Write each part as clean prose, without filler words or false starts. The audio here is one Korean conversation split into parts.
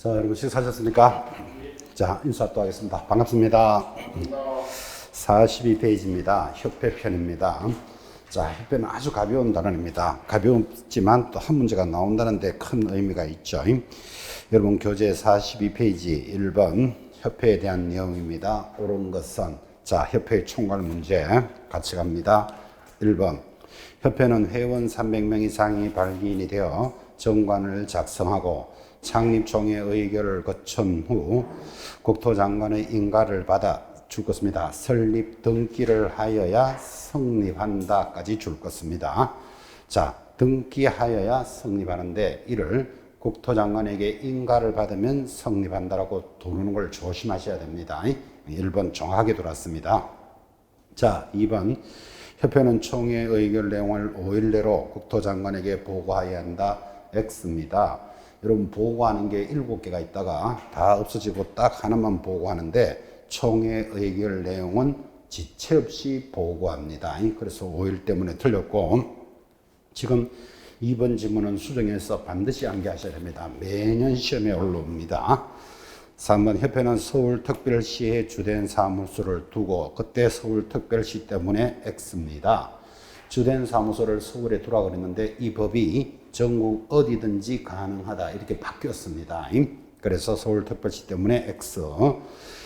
자, 여러분 식사하셨습니까? 자, 인사 또 하겠습니다. 반갑습니다. 42페이지입니다. 협회편입니다. 자, 협회는 아주 가벼운 단원입니다. 가볍지만 또 한 문제가 나온다는데 큰 의미가 있죠. 여러분 교재 42페이지 1번 협회에 대한 내용입니다. 옳은 것은 자, 협회의 총괄 문제 같이 갑니다. 1번 협회는 회원 300명 이상이 발기인이 되어 정관을 작성하고 창립총회 의결을 거친 후 국토장관의 인가를 받아 줄 것입니다. 설립 등기를 하여야 성립한다까지 줄 것입니다. 자, 등기하여야 성립하는데 이를 국토장관에게 인가를 받으면 성립한다라고 두는 걸 조심하셔야 됩니다. 1번 정확하게 돌았습니다. 자, 2번 협회는 총회 의결 내용을 5일 내로 국토장관에게 보고해야 한다. X입니다. 여러분 보고하는 게 7개가 있다가 다 없어지고 딱 하나만 보고하는데 총회 의결 내용은 지체 없이 보고합니다. 그래서 5일 때문에 틀렸고 지금 2번 지문은 수정해서 반드시 암기하셔야 됩니다. 매년 시험에 올라옵니다. 3번 협회는 서울특별시에 주된 사무소를 두고 그때 서울특별시 때문에 X입니다. 주된 사무소를 서울에 두라 그랬는데 이 법이 전국 어디든지 가능하다 이렇게 바뀌었습니다. 그래서 서울특별시 때문에 X.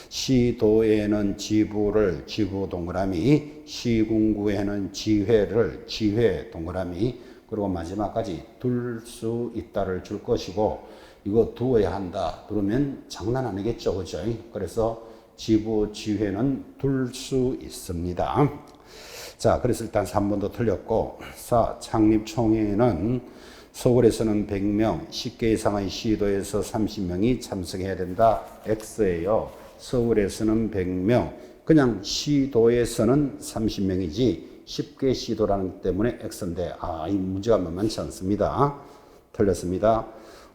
시도에는 지부를 지부 동그라미, 시군구에는 지회를 지회 동그라미, 그리고 마지막까지 둘 수 있다를 줄 것이고 이거 두어야 한다. 그러면 장난 아니겠죠, 그죠? 그래서 지부 지회는 둘 수 있습니다. 자, 그래서 일단 3번도 틀렸고 4. 창립총회에는 서울에서는 100명, 10개 이상의 시도에서 30명이 참석해야 된다. X예요. 서울에서는 100명, 그냥 시도에서는 30명이지 10개 시도라는 때문에 X인데 이 문제가 만만치 않습니다. 틀렸습니다.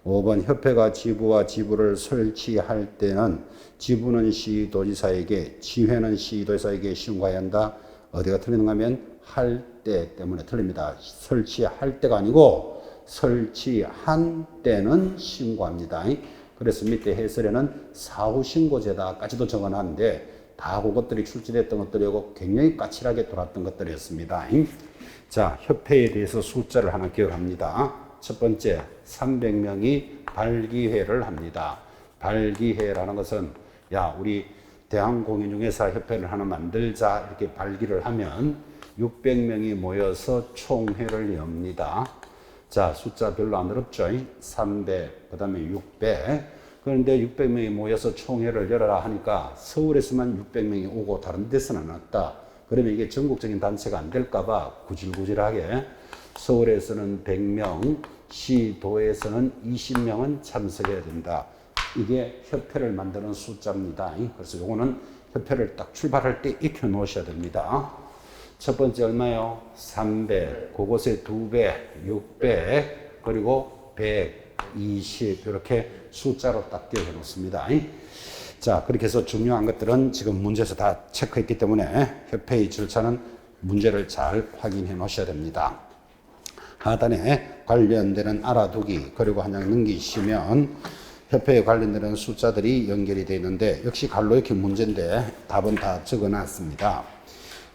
5번 협회가 지부와 지부를 설치할 때는 지부는 시도지사에게, 지회는 시도지사에게 신고해야 한다. 어디가 틀리는가 하면 할 때 때문에 틀립니다. 설치할 때가 아니고 설치한 때는 신고합니다. 그래서 밑에 해설에는 사후신고제다까지도 적어놨는데 다 그것들이 출제됐던 것들이고 굉장히 까칠하게 돌았던 것들이었습니다. 자, 협회에 대해서 숫자를 하나 기억합니다. 첫 번째 300명이 발기회를 합니다. 발기회라는 것은 우리 대한공인중개사 협회를 하나 만들자 이렇게 발기를 하면 600명이 모여서 총회를 엽니다. 자, 숫자 별로 안 어렵죠? 300, 그 다음에 600. 그런데 600명이 모여서 총회를 열어라 하니까 서울에서만 600명이 오고 다른 데서는 안 왔다. 그러면 이게 전국적인 단체가 안 될까봐 구질구질하게 서울에서는 100명, 시도에서는 20명은 참석해야 된다. 이게 협회를 만드는 숫자입니다. 그래서 요거는 협회를 딱 출발할 때 익혀 놓으셔야 됩니다. 첫 번째 얼마요? 300, 그곳에 2배, 600, 그리고 120 이렇게 숫자로 딱 기억해 놓습니다. 자, 그렇게 해서 중요한 것들은 지금 문제에서 다 체크했기 때문에 협회의 절차는 문제를 잘 확인해 놓으셔야 됩니다. 하단에 관련되는 알아두기 그리고 한 장 넘기시면 협회에 관련되는 숫자들이 연결이 되어 있는데 역시 갈로 이렇게 문제인데 답은 다 적어놨습니다.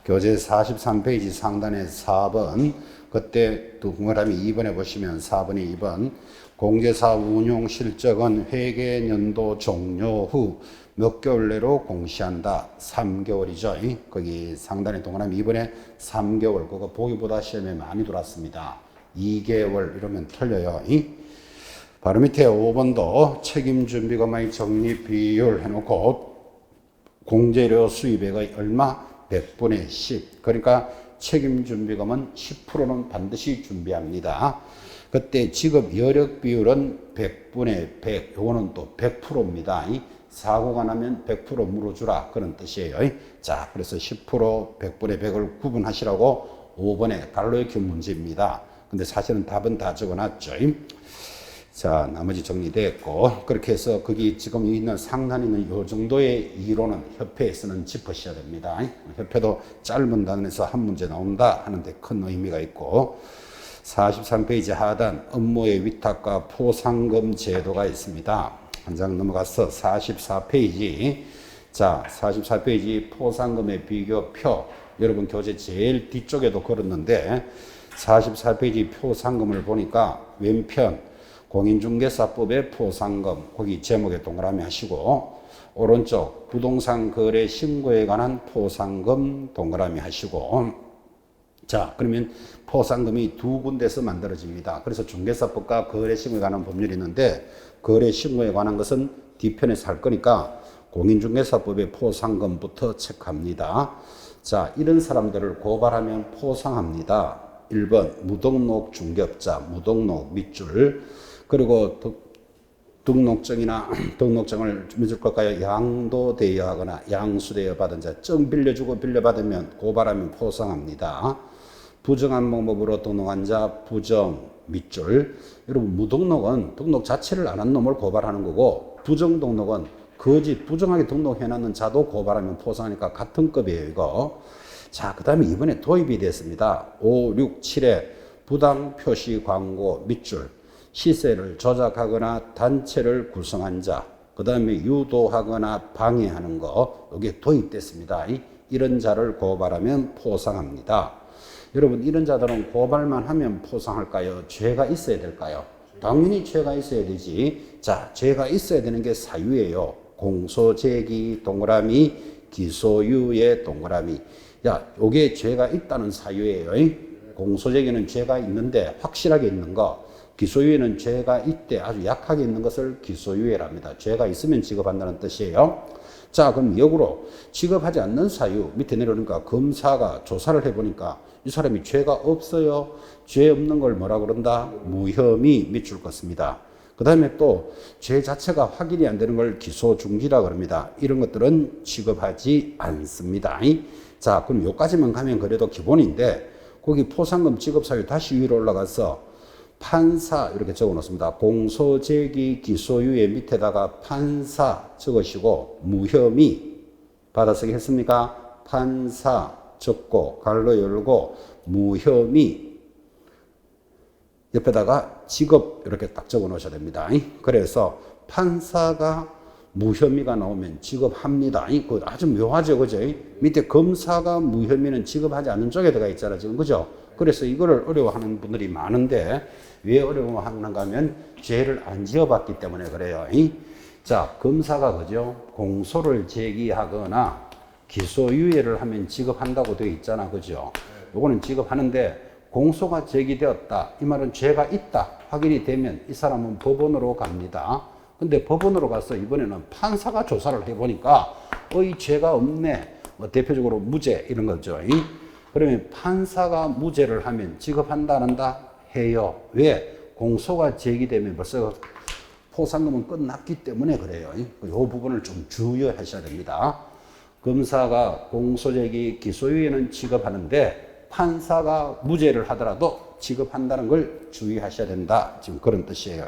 교재 43페이지 상단에 4번 그때 동그라미 2번에 보시면 4번이 2번 공제사업 운용 실적은 회계연도 종료 후 몇 개월 내로 공시한다. 3개월이죠. 거기 상단에 동그라미 2번에 3개월 그거 보기보다 시험에 많이 들어왔습니다. 2개월 이러면 틀려요. 바로 밑에 5번도 책임준비금의 적립 비율 해놓고 공제료 수입액의 얼마? 100분의 10. 그러니까 책임준비금은 10%는 반드시 준비합니다. 그때 지급 여력 비율은 100분의 100. 요거는 또 100%입니다. 사고가 나면 100% 물어주라. 그런 뜻이에요. 자, 그래서 10%, 100분의 100을 구분하시라고 5번에 갈로 이렇게 문제입니다. 근데 사실은 답은 다 적어놨죠. 자, 나머지 정리됐고 그렇게 해서 거기 지금 있는 상단에 있는 요 정도의 이론은 협회에서는 짚으셔야 됩니다. 협회도 짧은 단원에서 한 문제 나온다 하는데 큰 의미가 있고 43페이지 하단 업무의 위탁과 포상금 제도가 있습니다. 한 장 넘어가서 44페이지. 자, 44페이지 포상금의 비교표. 여러분 교재 제일 뒤쪽에도 걸었는데 44페이지 포상금을 보니까 왼편 공인중개사법의 포상금 거기 제목에 동그라미 하시고 오른쪽 부동산 거래 신고에 관한 포상금 동그라미 하시고 자 그러면 포상금이 두 군데서 만들어집니다. 그래서 중개사법과 거래 신고에 관한 법률이 있는데 거래 신고에 관한 것은 뒤편에서 할 거니까 공인중개사법의 포상금부터 체크합니다. 자 이런 사람들을 고발하면 포상합니다. 1번 무등록 중개업자, 무등록 밑줄 그리고 등록증이나 등록증을 믿을 걸까요? 양도되어 하거나 양수되어 받은 자, 증 빌려주고 빌려받으면 고발하면 포상합니다. 부정한 방법으로 등록한 자, 부정 밑줄. 여러분 무등록은 등록 자체를 안 한 놈을 고발하는 거고 부정 등록은 거짓 부정하게 등록해놨는 자도 고발하면 포상하니까 같은 급이에요 이거. 자, 그 다음에 이번에 도입이 됐습니다. 5, 6, 7에 부당 표시 광고 밑줄, 시세를 조작하거나 단체를 구성한 자, 그 다음에 유도하거나 방해하는 거, 이게 도입됐습니다. 이런 자를 고발하면 포상합니다. 여러분, 이런 자들은 고발만 하면 포상할까요? 죄가 있어야 될까요? 당연히 죄가 있어야 되지. 자, 죄가 있어야 되는 게 사유예요. 공소제기 동그라미, 기소유예 동그라미. 야, 요게 죄가 있다는 사유예요. 공소제기는 죄가 있는데 확실하게 있는 거, 기소유예는 죄가 있대 아주 약하게 있는 것을 기소유예랍니다. 죄가 있으면 지급한다는 뜻이에요. 자, 그럼 역으로 지급하지 않는 사유 밑에 내려오니까 검사가 조사를 해보니까 이 사람이 죄가 없어요. 죄 없는 걸 뭐라 그런다? 무혐의 밑줄 껐습니다. 그 다음에 또 죄 자체가 확인이 안 되는 걸 기소중지라 그럽니다. 이런 것들은 지급하지 않습니다. 자, 그럼 요까지만 가면 그래도 기본인데 거기 포상금 지급 사유 다시 위로 올라가서 판사 이렇게 적어 놓습니다. 공소제기 기소유예 밑에다가 판사 적으시고 무혐의 받아쓰기 했습니까? 판사 적고 갈로 열고 무혐의 옆에다가 직업 이렇게 딱 적어 놓으셔야 됩니다. 그래서 판사가 무혐의가 나오면 지급합니다. 그 아주 묘하죠, 그죠? 밑에 검사가 무혐의는 지급하지 않는 쪽에 들어가 있잖아, 지금, 그죠? 그래서 이거를 어려워하는 분들이 많은데 왜 어려워하는가 하면 죄를 안 지어봤기 때문에 그래요. 자, 검사가 그죠? 공소를 제기하거나 기소유예를 하면 지급한다고 되어 있잖아, 그죠? 요거는 지급하는데 공소가 제기되었다. 이 말은 죄가 있다. 확인이 되면 이 사람은 법원으로 갑니다. 근데 법원으로 가서 이번에는 판사가 조사를 해보니까 이 죄가 없네. 뭐 대표적으로 무죄 이런 거죠. 그러면 판사가 무죄를 하면 지급한다 안 한다? 해요. 왜? 공소가 제기되면 벌써 포상금은 끝났기 때문에 그래요. 이 부분을 좀 주의하셔야 됩니다. 검사가 공소제기 기소유예는 지급하는데 판사가 무죄를 하더라도 지급한다는 걸 주의하셔야 된다. 지금 그런 뜻이에요.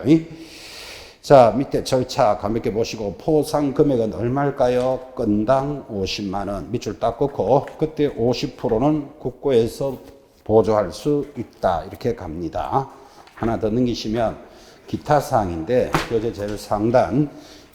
자, 밑에 절차 가볍게 보시고 포상 금액은 얼마일까요? 건당 50만 원. 밑줄 딱 긋고 그때 50%는 국고에서 보조할 수 있다. 이렇게 갑니다. 하나 더 넘기시면 기타 사항인데 교재 제일 상단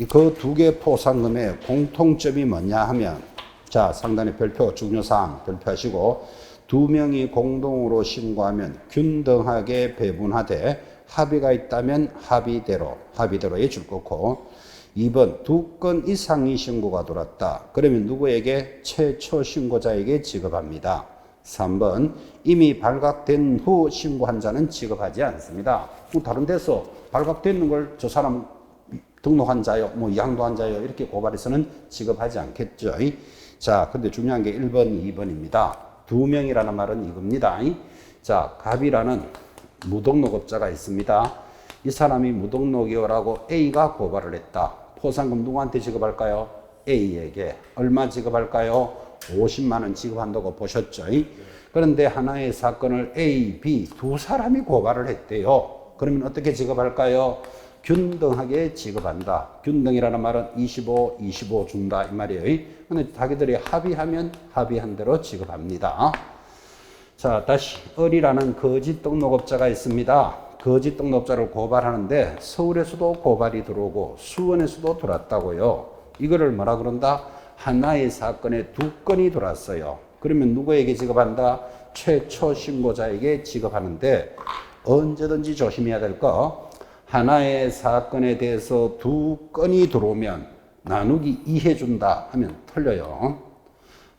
그 두 개 포상금의 공통점이 뭐냐 하면 자, 상단에 별표 중요사항 별표하시고 두 명이 공동으로 신고하면 균등하게 배분하되 합의가 있다면 합의대로에 줄 거고 2번 두 건 이상의 신고가 들어왔다. 그러면 누구에게? 최초 신고자에게 지급합니다. 3번 이미 발각된 후 신고한 자는 지급하지 않습니다. 다른 데서 발각되는 걸 저 사람 등록한 자요, 뭐 양도한 자요 이렇게 고발해서는 지급하지 않겠죠. 자, 근데 중요한 게 1번, 2번입니다. 두 명이라는 말은 이겁니다. 자, 갑이라는 무등록업자가 있습니다. 이 사람이 무등록이요라고 A가 고발을 했다. 포상금 누구한테 지급할까요? A에게. 얼마 지급할까요? 50만 원 지급한다고 보셨죠? 그런데 하나의 사건을 A, B 두 사람이 고발을 했대요. 그러면 어떻게 지급할까요? 균등하게 지급한다. 균등이라는 말은 25, 25 준다 이 말이에요. 근데 자기들이 합의하면 합의한 대로 지급합니다. 자, 다시 을이라는 거짓 등록업자가 있습니다. 거짓 등록자를 고발하는데 서울에서도 고발이 들어오고 수원에서도 들어왔다고요. 이거를 뭐라 그런다? 하나의 사건에 두 건이 들어왔어요. 그러면 누구에게 지급한다? 최초 신고자에게 지급하는데 언제든지 조심해야 될 거, 하나의 사건에 대해서 두 건이 들어오면 나누기 2해준다 하면 틀려요.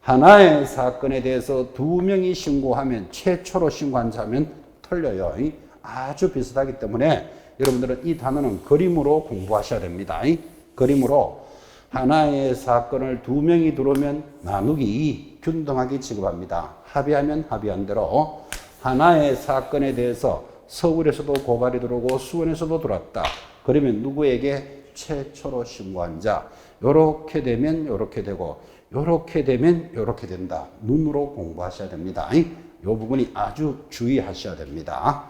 하나의 사건에 대해서 두 명이 신고하면 최초로 신고한 자면 틀려요. 아주 비슷하기 때문에 여러분들은 이 단어는 그림으로 공부하셔야 됩니다. 그림으로 하나의 사건을 두 명이 들어오면 나누기 2 균등하게 지급합니다. 합의하면 합의한 대로 하나의 사건에 대해서 서울에서도 고발이 들어오고 수원에서도 들어왔다. 그러면 누구에게? 최초로 신고한 자. 요렇게 되면 요렇게 되고 요렇게 되면 요렇게 된다. 눈으로 공부하셔야 됩니다. 이 부분이 아주 주의하셔야 됩니다.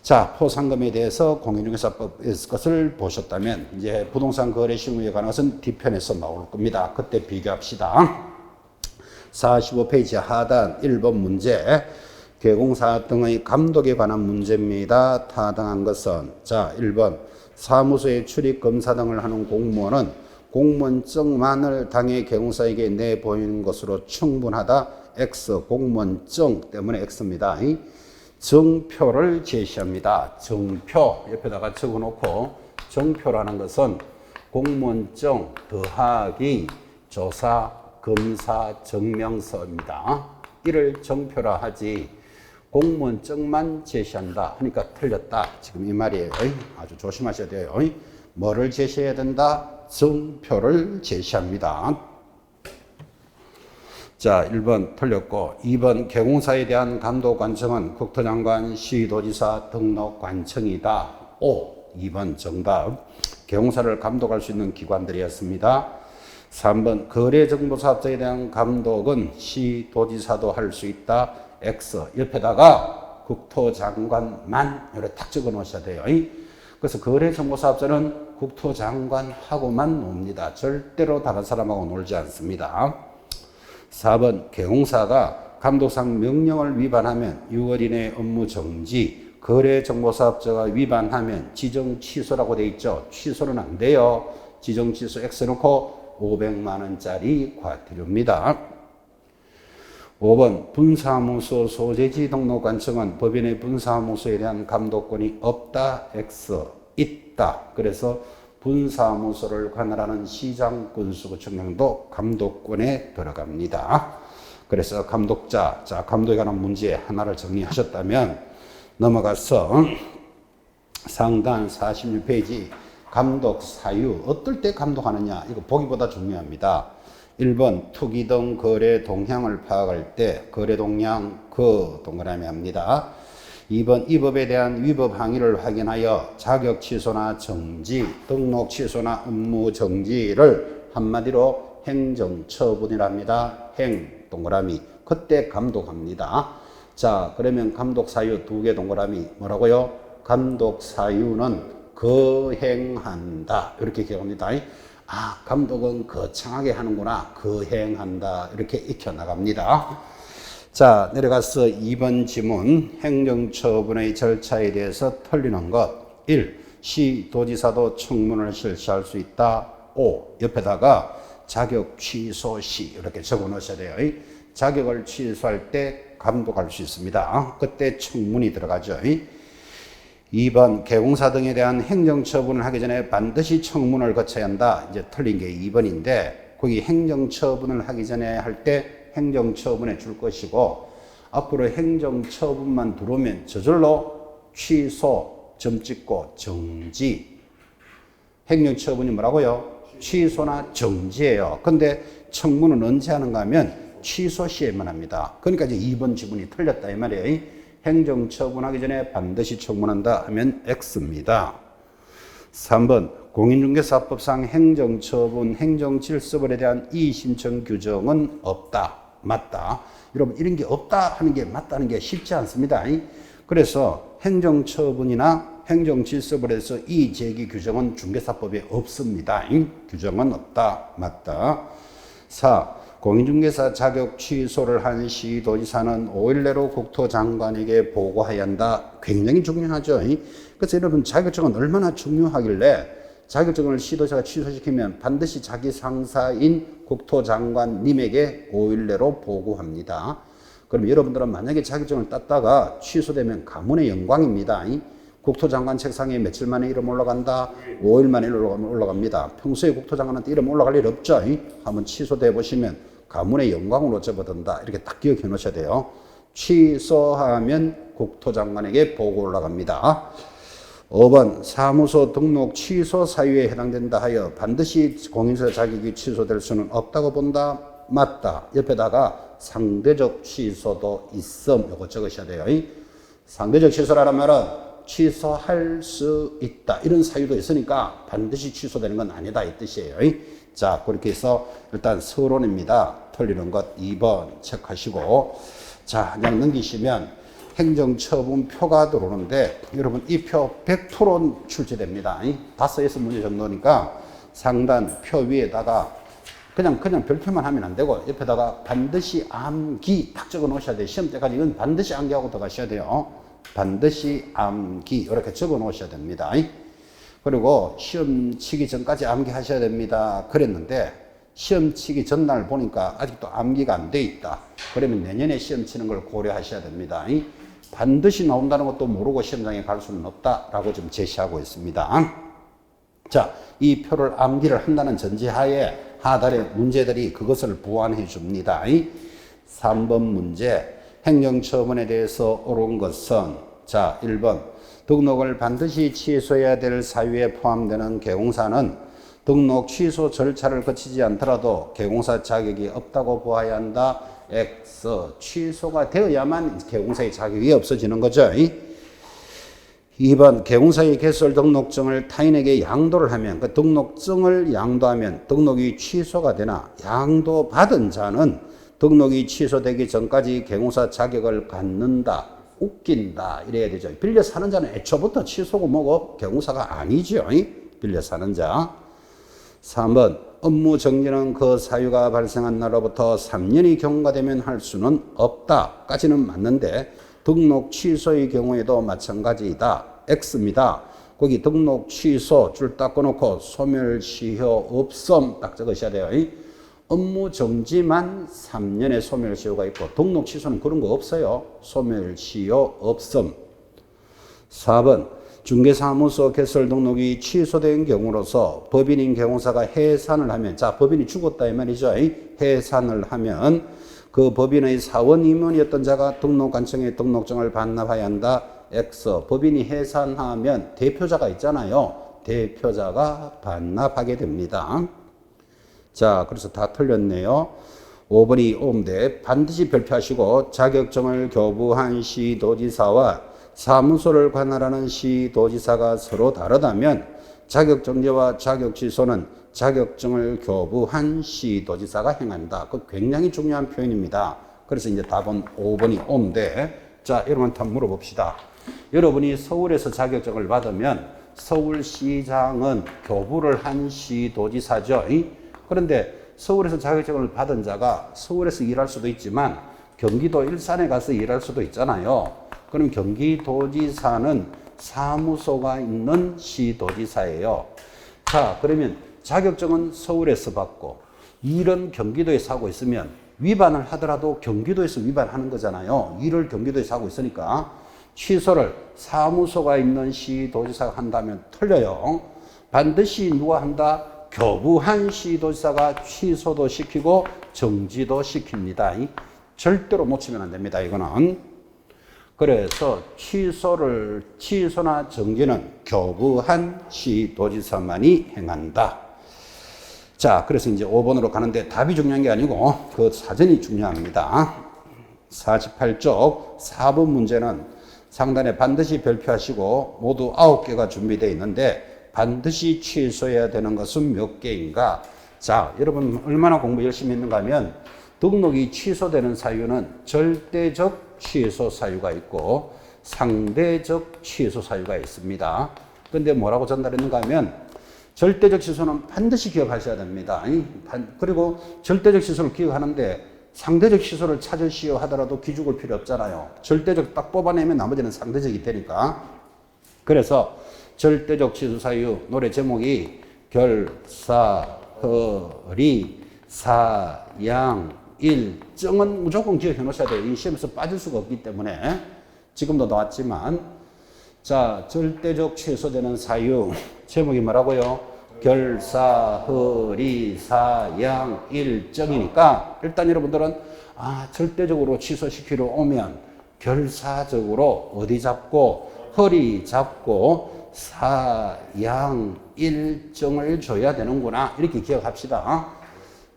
자, 포상금에 대해서 공인중개사법에서 것을 보셨다면 이제 부동산 거래 실무에 관한 것은 뒤편에서 나올 겁니다. 그때 비교합시다. 45페이지 하단 1번 문제. 개공사 등의 감독에 관한 문제입니다. 타당한 것은, 자, 1번 사무소에 출입 검사 등을 하는 공무원은 공무원증만을 당해 개공사에게 내보이는 것으로 충분하다. X, 공무원증 때문에 X입니다. 정표를 제시합니다. 정표 옆에다가 적어놓고, 정표라는 것은 공무원증 더하기 조사, 검사, 증명서입니다. 이를 정표라 하지 공무원증만 제시한다 하니까 틀렸다. 지금 이 말이에요. 아주 조심하셔야 돼요. 뭐를 제시해야 된다? 정표를 제시합니다. 자, 1번 틀렸고, 2번 개공사에 대한 감독 관청은 국토장관, 시도지사 등록 관청이다. 2번 정답. 개공사를 감독할 수 있는 기관들이었습니다. 3번 거래정보사업자에 대한 감독은 시도지사도 할 수 있다. X. 옆에다가 국토장관만 이렇게 딱 적어 놓으셔야 돼요. 그래서 거래정보사업자는 국토장관하고만 놉니다. 절대로 다른 사람하고 놀지 않습니다. 4번 개공사가 감독상 명령을 위반하면 6월 이내 업무 정지, 거래정보사업자가 위반하면 지정 취소라고 돼 있죠. 취소는 안 돼요. 지정 취소 X 놓고 500만 원짜리 과태료입니다. 5번 분사무소 소재지 등록관청은 법인의 분사무소에 대한 감독권이 없다. X. 있다. 그래서 분사무소를 관할하는 시장군수구청장도 감독권에 들어갑니다. 그래서 감독자, 자, 감독에 관한 문제 하나를 정리하셨다면 넘어가서 상단 46페이지 감독 사유, 어떨 때 감독하느냐, 이거 보기보다 중요합니다. 1번 투기 등 거래 동향을 파악할 때 거래 동향 그 동그라미 합니다. 2번 이 법에 대한 위법 항의를 확인하여 자격 취소나 정지, 등록 취소나 업무 정지를 한마디로 행정처분이랍니다. 행 동그라미. 그때 감독합니다. 자, 그러면 감독 사유 두 개 동그라미 뭐라고요? 감독 사유는 거행한다. 이렇게 기억합니다. 아, 감독은 거창하게 하는구나. 거행한다. 이렇게 익혀나갑니다. 자, 내려가서 2번 지문. 행정처분의 절차에 대해서 틀리는 것. 1. 시도지사도 청문을 실시할 수 있다. 5. 옆에다가 자격 취소 시 이렇게 적어 놓으셔야 돼요. 자격을 취소할 때 감독할 수 있습니다. 그때 청문이 들어가죠. 2번 개공사 등에 대한 행정처분을 하기 전에 반드시 청문을 거쳐야 한다. 이제 틀린 게 2번인데 거기 행정처분을 하기 전에 할 때 행정처분에 줄 것이고 앞으로 행정처분만 들어오면 저절로 취소, 점 찍고 정지. 행정처분이 뭐라고요? 취소나 정지예요. 근데 청문은 언제 하는가 하면 취소 시에만 합니다. 그러니까 이제 2번 지문이 틀렸다 이 말이에요. 행정처분하기 전에 반드시 청문한다 하면 X입니다. 3번 공인중개사법상 행정처분, 행정질서벌에 대한 이의신청 규정은 없다. 맞다. 여러분 이런 게 없다 하는 게 맞다는 게 쉽지 않습니다. 그래서 행정처분이나 행정질서벌에서 이의제기 규정은 중개사법에 없습니다. 규정은 없다. 맞다. 4. 공인중개사 자격 취소를 한 시도지사는 5일 내로 국토장관에게 보고해야 한다. 굉장히 중요하죠. 그래서 여러분 자격증은 얼마나 중요하길래 자격증을 시도지사가 취소시키면 반드시 자기 상사인 국토장관님에게 5일 내로 보고합니다. 그럼 여러분들은 만약에 자격증을 땄다가 취소되면 가문의 영광입니다. 국토장관 책상에 며칠 만에 이름 올라간다? 5일 만에 올라갑니다. 평소에 국토장관한테 이름 올라갈 일 없죠? 한번 취소돼 보시면 가문의 영광으로 접어든다. 이렇게 딱 기억해 놓으셔야 돼요. 취소하면 국토장관에게 보고 올라갑니다. 5번 사무소 등록 취소 사유에 해당된다 하여 반드시 공인중개사 자격이 취소될 수는 없다고 본다. 맞다. 옆에다가 상대적 취소도 있음. 이거 적으셔야 돼요. 상대적 취소라는 말은 취소할 수 있다. 이런 사유도 있으니까 반드시 취소되는 건 아니다. 이 뜻이에요. 자, 그렇게 해서 일단 서론입니다. 틀리는 것 2번 체크하시고, 자, 그냥 넘기시면 행정처분표가 들어오는데, 여러분 이 표 100% 출제됩니다. 5에서 문제 정도니까 상단 표 위에다가 그냥 별표만 하면 안 되고 옆에다가 반드시 암기 딱 적어 놓으셔야 돼요. 시험 때까지 이건 반드시 암기하고 들어가셔야 돼요. 반드시 암기 이렇게 적어 놓으셔야 됩니다. 그리고 시험 치기 전까지 암기하셔야 됩니다. 그랬는데 시험 치기 전날 보니까 아직도 암기가 안 돼 있다. 그러면 내년에 시험 치는 걸 고려하셔야 됩니다. 반드시 나온다는 것도 모르고 시험장에 갈 수는 없다라고 좀 제시하고 있습니다. 자, 이 표를 암기를 한다는 전제하에 하단의 문제들이 그것을 보완해 줍니다. 3번 문제. 행정처분에 대해서 옳은 것은, 자, 1번. 등록을 반드시 취소해야 될 사유에 포함되는 개공사는 등록 취소 절차를 거치지 않더라도 개공사 자격이 없다고 보아야 한다. X. 취소가 되어야만 개공사의 자격이 없어지는 거죠. 2번 개공사의 개설 등록증을 타인에게 양도를 하면 그 등록증을 양도하면 등록이 취소가 되나 양도받은 자는 등록이 취소되기 전까지 개공사 자격을 갖는다. 웃긴다. 이래야 되죠. 빌려 사는 자는 애초부터 취소고 뭐고 개공사가 아니죠. 빌려 사는 자. 3번 업무 정지는 그 사유가 발생한 날로부터 3년이 경과되면 할 수는 없다. 까지는 맞는데 등록 취소의 경우에도 마찬가지이다. X입니다. 거기 등록 취소 줄 딱 꺼놓고 소멸시효 없음 딱 적으셔야 돼요. 업무 정지만 3년의 소멸시효가 있고 등록 취소는 그런 거 없어요. 소멸시효 없음. 4번 중개사무소 개설 등록이 취소된 경우로서 법인인 개공사가 해산을 하면, 자, 법인이 죽었다 이 말이죠. 해산을 하면 그 법인의 사원 임원이었던 자가 등록관청에 등록증을 반납해야 한다. X. 법인이 해산하면 대표자가 있잖아요. 대표자가 반납하게 됩니다. 자, 그래서 다 틀렸네요. 5번이 오인데 반드시 별표하시고 자격증을 교부한 시도지사와 사무소를 관할하는 시도지사가 서로 다르다면 자격정지와 자격취소는 자격증을 교부한 시도지사가 행한다. 그 굉장히 중요한 표현입니다. 그래서 이제 답은 5번이 오인데, 자, 여러분한테 한번 물어봅시다. 여러분이 서울에서 자격증을 받으면 서울시장은 교부를 한 시도지사죠. 그런데 서울에서 자격증을 받은 자가 서울에서 일할 수도 있지만 경기도 일산에 가서 일할 수도 있잖아요. 그럼 경기도지사는 사무소가 있는 시도지사예요. 자, 그러면 자격증은 서울에서 받고 일은 경기도에서 하고 있으면 위반을 하더라도 경기도에서 위반하는 거잖아요. 일을 경기도에서 하고 있으니까 취소를 사무소가 있는 시도지사가 한다면 틀려요. 반드시 누가 한다? 교부한 시도지사가 취소도 시키고 정지도 시킵니다. 절대로 놓치면 안 됩니다. 이거는. 그래서 취소나 정지는 교부한 시도지사만이 행한다. 자, 그래서 이제 5번으로 가는데 답이 중요한 게 아니고 그 사전이 중요합니다. 48쪽 4번 문제는 상단에 반드시 별표하시고 모두 9개가 준비되어 있는데 반드시 취소해야 되는 것은 몇 개인가? 자, 여러분 얼마나 공부 열심히 했는가 하면 등록이 취소되는 사유는 절대적 취소 사유가 있고 상대적 취소 사유가 있습니다. 근데 뭐라고 전달했는가 하면 절대적 취소는 반드시 기억하셔야 됩니다. 그리고 절대적 취소를 기억하는데 상대적 취소를 찾으시오 하더라도 기죽을 필요 없잖아요. 절대적 딱 뽑아내면 나머지는 상대적이 되니까. 그래서 절대적 취소 사유 노래 제목이 결사허리 사양일정은 무조건 기억해 놓으셔야 돼요. 이 시험에서 빠질 수가 없기 때문에. 지금도 나왔지만, 자, 절대적 취소되는 사유 제목이 뭐라고요? 결사허리 사양일정이니까 일단 여러분들은 절대적으로 취소시키러 오면 결사적으로 어디 잡고 허리 잡고 사양일정을 줘야 되는구나, 이렇게 기억합시다.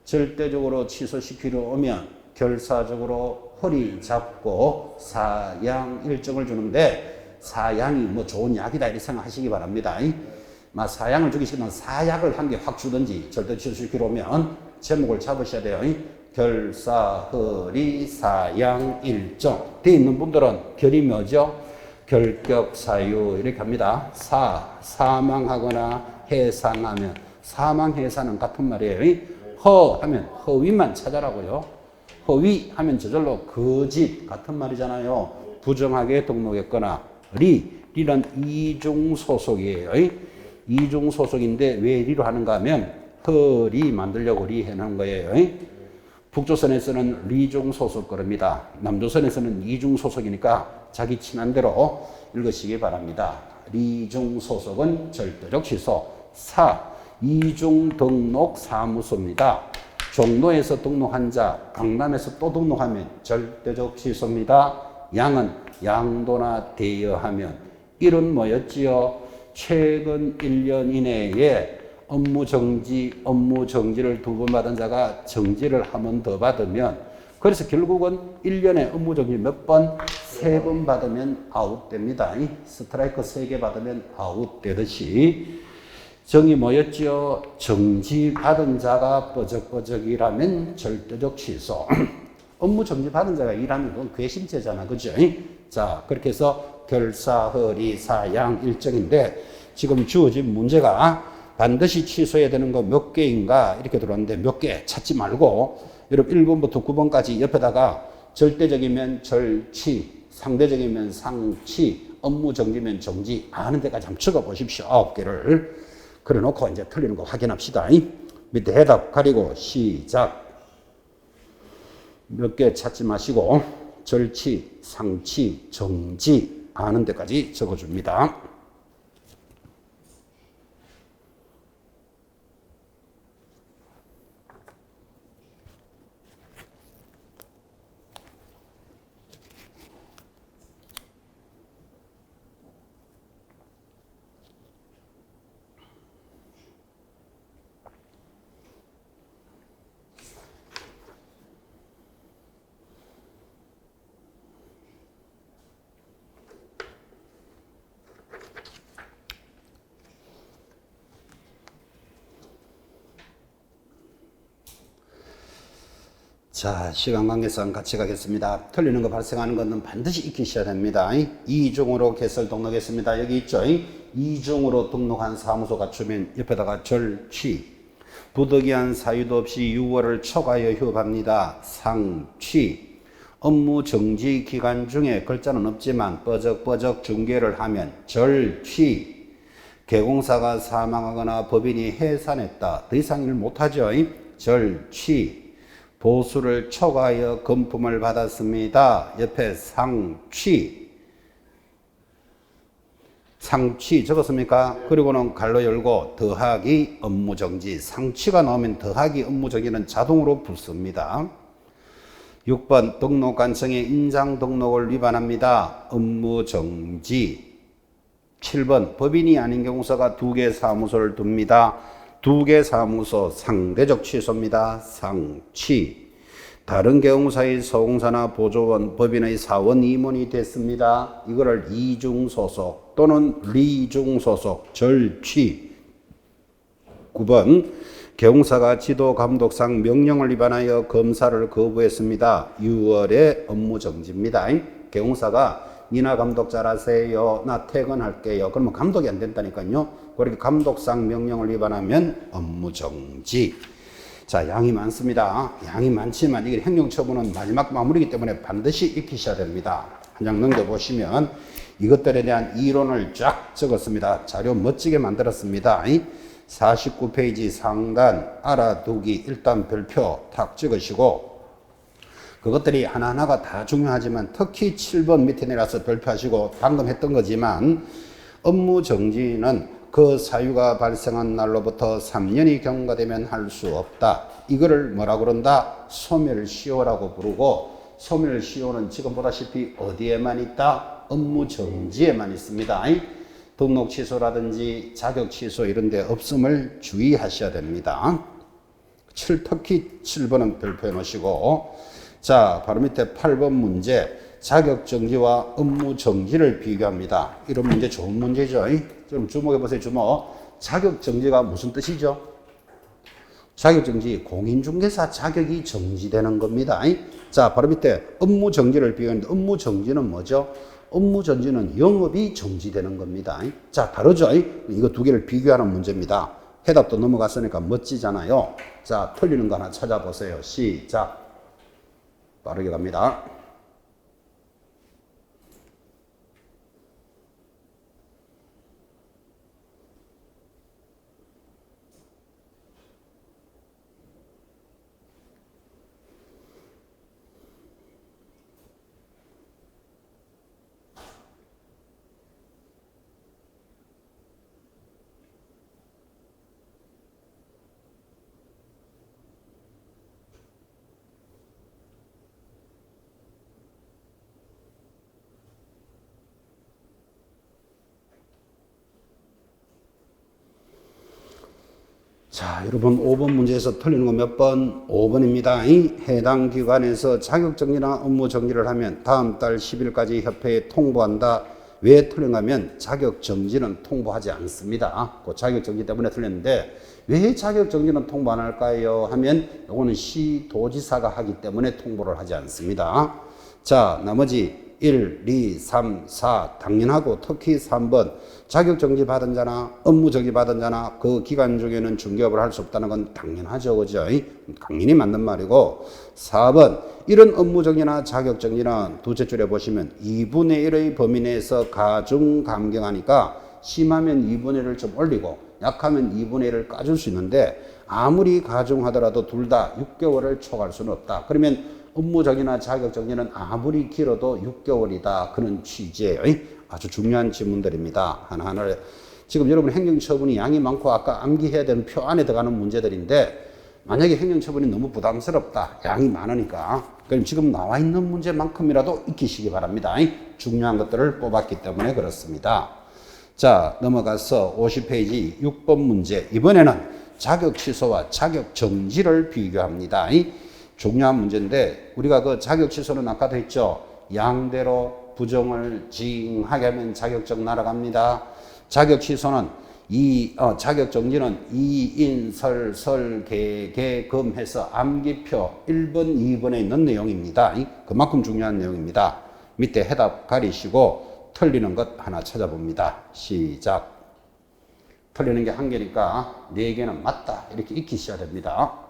절대적으로 취소시키러 오면 결사적으로 허리 잡고 사양일정을 주는데, 사양이 뭐 좋은 약이다 이렇게 생각하시기 바랍니다. 사양을 주기 싫으면 사약을 한 개 확 주든지 절대 취소시키러 오면 제목을 잡으셔야 돼요. 결사허리 사양일정 되어 있는 분들은 결이 뭐죠? 결격사유 이렇게 합니다. 사망하거나 해산하면, 사망 해산은 같은 말이에요. 하면 허위만 찾아라고요. 허위 하면 저절로 거짓 같은 말이잖아요. 부정하게 등록했거나. 리는 이중소속이에요. 이중소속인데 왜 리로 하는가 하면 허리 만들려고 리 해놓은 거예요. 북조선에서는 리중소속 그럽니다. 남조선에서는 이중소속이니까 자기 친한 대로 읽으시기 바랍니다. 리중소속은 절대적 취소. 이중등록사무소입니다. 종로에서 등록한 자, 강남에서 또 등록하면 절대적 취소입니다. 양은 양도나 대여하면. 일은 뭐였지요? 최근 1년 이내에 업무 정지를 2번 받은 자가 정지를 한 번 더 받으면, 그래서 결국은 1년에 업무 정지 몇 번? 3번 받으면 아웃됩니다. 스트라이크 3개 받으면 아웃되듯이, 정이 뭐였지요? 정지 받은 자가 뻐적뻐적이라면 절대적 취소. 업무 정지 받은 자가 일하면 그건 괘씸죄잖아. 그죠? 자, 그렇게 해서 결사허리 사양일정인데, 지금 주어진 문제가 반드시 취소해야 되는 거 몇 개인가 이렇게 들어왔는데, 몇 개 찾지 말고 여러분 1번부터 9번까지 옆에다가 절대적이면 절치, 상대적이면 상치, 업무 정지면 정지 아는 데까지 한번 적어 보십시오. 9개를 그래 놓고 이제 틀리는 거 확인합시다. 밑에 해답 가리고 시작. 몇 개 찾지 마시고 절치, 상치, 정지 아는 데까지 적어줍니다. 자, 시간 관계상 같이 가겠습니다. 틀리는 거 발생하는 것은 반드시 익히셔야 됩니다. 이중으로 개설 등록했습니다. 여기 있죠. 이중으로 등록한 사무소 갖추면 옆에다가 절취. 부득이한 사유도 없이 6월을 초과하여 휴업합니다. 상취. 업무 정지 기간 중에 글자는 없지만 뻐적뻐적 중개를 하면 절취. 개공사가 사망하거나 법인이 해산했다. 더 이상 일 못하죠. 절취. 보수를 초과하여 금품을 받았습니다. 옆에 상취. 상취 적었습니까? 그리고는 갈로 열고 더하기 업무정지. 상취가 나오면 더하기 업무정지는 자동으로 붙습니다. 6번 등록관청의 인장 등록을 위반합니다. 업무정지. 7번 법인이 아닌 경우서가 2개 사무소를 둡니다. 2개 사무소 상대적 취소입니다. 상취. 다른 경우사의 소공사나 보조원, 법인의 사원 임원이 됐습니다. 이거를 이중소속 또는 리중소속 절취. 9번 경사가 지도감독상 명령을 위반하여 검사를 거부했습니다. 6월에 업무정지입니다. 경사가 니나 감독 잘하세요. 나 퇴근할게요. 그러면 감독이 안 된다니까요. 그렇게 감독상 명령을 위반하면 업무 정지. 자, 양이 많습니다. 양이 많지만 이게 행정처분은 마지막 마무리이기 때문에 반드시 익히셔야 됩니다. 한 장 넘겨보시면 이것들에 대한 이론을 쫙 적었습니다. 자료 멋지게 만들었습니다. 49페이지 상단 알아두기 일단 별표 탁 찍으시고 그것들이 하나하나가 다 중요하지만 특히 7번 밑에 내려서 별표하시고 방금 했던 거지만 업무 정지는 그 사유가 발생한 날로부터 3년이 경과되면 할 수 없다. 이거를 뭐라 그런다? 소멸시효라고 부르고 소멸시효는 지금 보다시피 어디에만 있다? 업무 정지에만 있습니다. 등록 취소라든지 자격 취소 이런 데 없음을 주의하셔야 됩니다. 특히 7번은 별표해 놓으시고 자, 바로 밑에 8번 문제 자격 정지와 업무 정지를 비교합니다. 이런 문제 좋은 문제죠. 좀 주목해 보세요. 주목. 자격 정지가 무슨 뜻이죠? 자격 정지, 공인중개사 자격이 정지되는 겁니다. 자, 바로 밑에 업무 정지를 비교하는데 업무 정지는 뭐죠? 업무 정지는 영업이 정지되는 겁니다. 자, 다르죠? 이거 두 개를 비교하는 문제입니다. 해답도 넘어갔으니까 멋지잖아요. 자, 틀리는 거 하나 찾아보세요. 시작. 빠르게 갑니다. 자, 여러분 5번 문제에서 틀리는 거 몇 번? 5번입니다. 해당 기관에서 자격정지나 업무정지를 하면 다음 달 10일까지 협회에 통보한다. 왜 틀린가 하면 자격정지는 통보하지 않습니다. 그 자격정지 때문에 틀렸는데 왜 자격정지는 통보 안 할까요? 하면 이거는 시도지사가 하기 때문에 통보를 하지 않습니다. 자, 나머지 1, 2, 3, 4 당연하고 특히 3번 자격정지 받은 자나 업무정지 받은 자나 그 기간 중에는 중개업을 할 수 없다는 건 당연하죠. 그죠? 당연히 맞는 말이고 4번 이런 업무정지나 자격정지는 두째 줄에 보시면 2분의 1의 범위 내에서 가중 감경하니까 심하면 2분의 1을 좀 올리고 약하면 2분의 1을 까줄 수 있는데 아무리 가중하더라도 둘 다 6개월을 초과할 수는 없다. 그러면 업무정지나 자격정지는 아무리 길어도 6개월이다. 그런 취지예요. 아주 중요한 질문들입니다. 하나하나. 지금 여러분 행정처분이 양이 많고 아까 암기해야 되는 표 안에 들어가는 문제들인데 만약에 행정처분이 너무 부담스럽다. 양이 많으니까. 그럼 지금 나와 있는 문제만큼이라도 익히시기 바랍니다. 중요한 것들을 뽑았기 때문에 그렇습니다. 자, 넘어가서 50페이지 6번 문제. 이번에는 자격 취소와 자격 정지를 비교합니다. 중요한 문제인데 우리가 그 자격 취소는 아까도 했죠. 양대로 부정을 징하게 하면 자격증 날아갑니다. 자격 취소는 자격 정지는 이인설 설개개금 해서 암기표 1번 2번에 있는 내용입니다. 그만큼 중요한 내용입니다. 밑에 해답 가리시고 틀리는 것 하나 찾아봅니다. 시작. 틀리는 게 한 개니까 네 개는 맞다 이렇게 익히셔야 됩니다.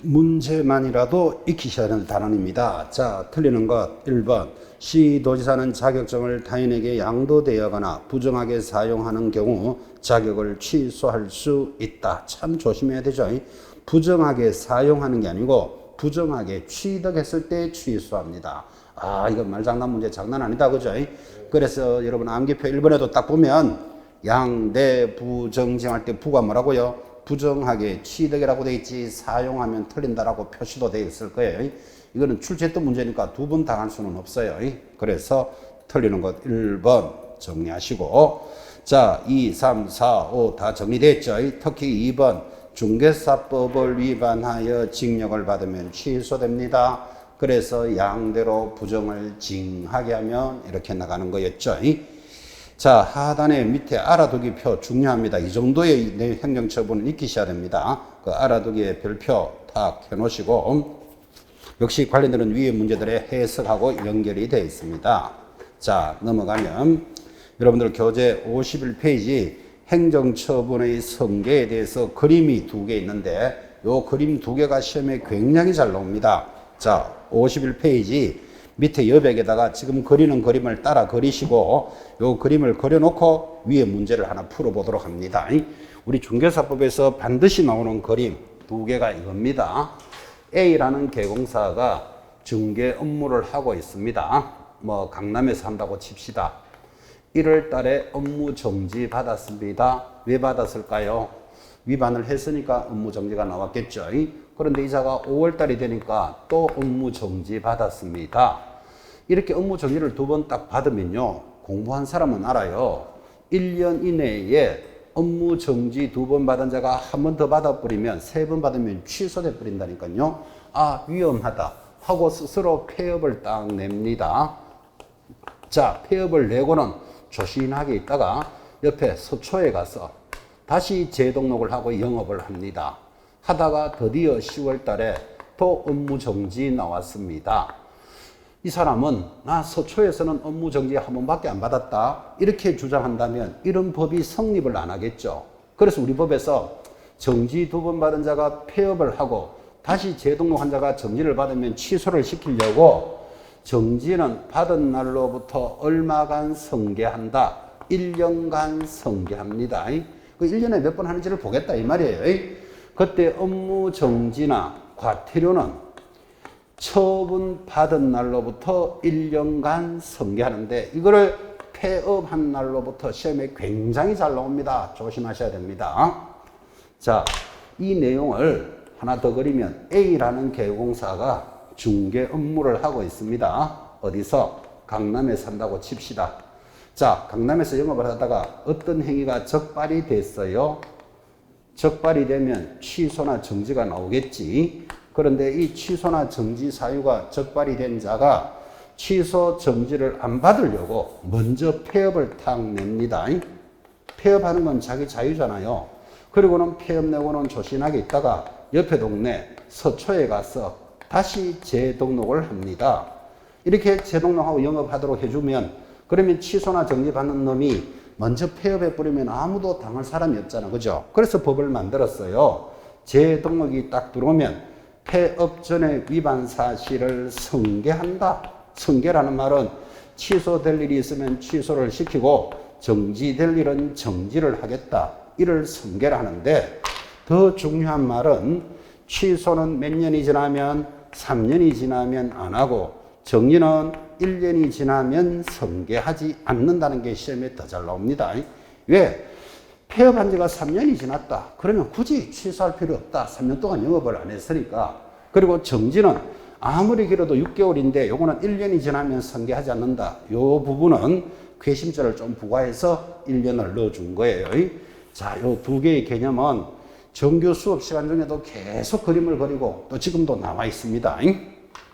문제만이라도 익히셔야 하는 단원입니다. 자, 틀리는 것 1번. 시도지사는 자격증을 타인에게 양도되어거나 부정하게 사용하는 경우 자격을 취소할 수 있다. 참 조심해야 되죠. 부정하게 사용하는 게 아니고 부정하게 취득했을 때 취소합니다. 아, 이거 말장난 문제 장난 아니다. 그죠? 그래서 여러분 암기표 1번에도 딱 보면 양대 부정징할 때 부가 뭐라고요? 부정하게 취득이라고 돼 있지 사용하면 틀린다라고 표시도 돼 있을 거예요. 이거는 출제도 문제니까 두 번 당할 수는 없어요. 그래서 틀리는 것 1번 정리하시고 자 2, 3, 4, 5 다 정리됐죠. 특히 2번 중개사법을 위반하여 징역을 받으면 취소됩니다. 그래서 양대로 부정을 징하게 하면 이렇게 나가는 거였죠. 자 하단에 밑에 알아두기 표 중요합니다. 이 정도의 행정처분은 익히셔야 됩니다. 그 알아두기의 별표 다 켜놓으시고 역시 관련되는 위의 문제들의 해석하고 연결이 되어 있습니다. 자 넘어가면 여러분들 교재 51페이지 행정처분의 성계에 대해서 그림이 두 개 있는데 요 그림 두 개가 시험에 굉장히 잘 나옵니다. 자 51페이지 밑에 여백에다가 지금 그리는 그림을 따라 그리시고 요 그림을 그려놓고 위에 문제를 하나 풀어보도록 합니다. 우리 중개사법에서 반드시 나오는 그림 두 개가 이겁니다. A라는 개공사가 중개 업무를 하고 있습니다. 뭐 강남에서 한다고 칩시다. 1월 달에 업무 정지 받았습니다. 왜 받았을까요? 위반을 했으니까 업무 정지가 나왔겠죠. 그런데 이자가 5월 달이 되니까 또 업무 정지 받았습니다. 이렇게 업무 정지를 두 번 딱 받으면요. 공부한 사람은 알아요. 1년 이내에 업무 정지 두 번 받은 자가 한 번 더 받아버리면 세 번 받으면 취소돼 버린다니까요. 아 위험하다 하고 스스로 폐업을 딱 냅니다. 자 폐업을 내고는 조신하게 있다가 옆에 서초에 가서 다시 재등록을 하고 영업을 합니다. 하다가 드디어 10월 달에 또 업무 정지 나왔습니다. 이 사람은 나 서초에서는 업무 정지 한 번밖에 안 받았다 이렇게 주장한다면 이런 법이 성립을 안 하겠죠. 그래서 우리 법에서 정지 두 번 받은 자가 폐업을 하고 다시 재등록한 자가 정지를 받으면 취소를 시키려고 정지는 받은 날로부터 얼마간 성계한다. 1년간 성계합니다. 그 1년에 몇 번 하는지를 보겠다 이 말이에요. 그때 업무 정지나 과태료는 처분 받은 날로부터 1년간 성계하는데 이거를 폐업한 날로부터 시험에 굉장히 잘 나옵니다. 조심하셔야 됩니다. 자, 이 내용을 하나 더 그리면 A라는 개공사가 중개 업무를 하고 있습니다. 어디서? 강남에 산다고 칩시다. 자, 강남에서 영업을 하다가 어떤 행위가 적발이 됐어요. 적발이 되면 취소나 정지가 나오겠지. 그런데 이 취소나 정지 사유가 적발이 된 자가 취소 정지를 안 받으려고 먼저 폐업을 탁 냅니다. 폐업하는 건 자기 자유잖아요. 그리고는 폐업 내고는 조신하게 있다가 옆에 동네 서초에 가서 다시 재등록을 합니다. 이렇게 재등록하고 영업하도록 해주면 그러면 취소나 정지 받는 놈이 먼저 폐업해버리면 아무도 당할 사람이 없잖아. 그죠? 그래서 법을 만들었어요. 재등록이 딱 들어오면 폐업 전에 위반 사실을 성계한다. 성계라는 말은 취소될 일이 있으면 취소를 시키고 정지될 일은 정지를 하겠다. 이를 성계를 하는데 더 중요한 말은 취소는 몇 년이 지나면 3년이 지나면 안 하고 정리는 1년이 지나면 성계하지 않는다는 게 시험에 더 잘 나옵니다. 왜? 폐업한 지가 3년이 지났다. 그러면 굳이 취소할 필요 없다. 3년 동안 영업을 안 했으니까. 그리고 정지는 아무리 길어도 6개월인데 요거는 1년이 지나면 성계하지 않는다. 요 부분은 괘씸죄를 좀 부과해서 1년을 넣어준 거예요. 자, 요 두 개의 개념은 정규 수업 시간 중에도 계속 그림을 그리고 또 지금도 남아 있습니다.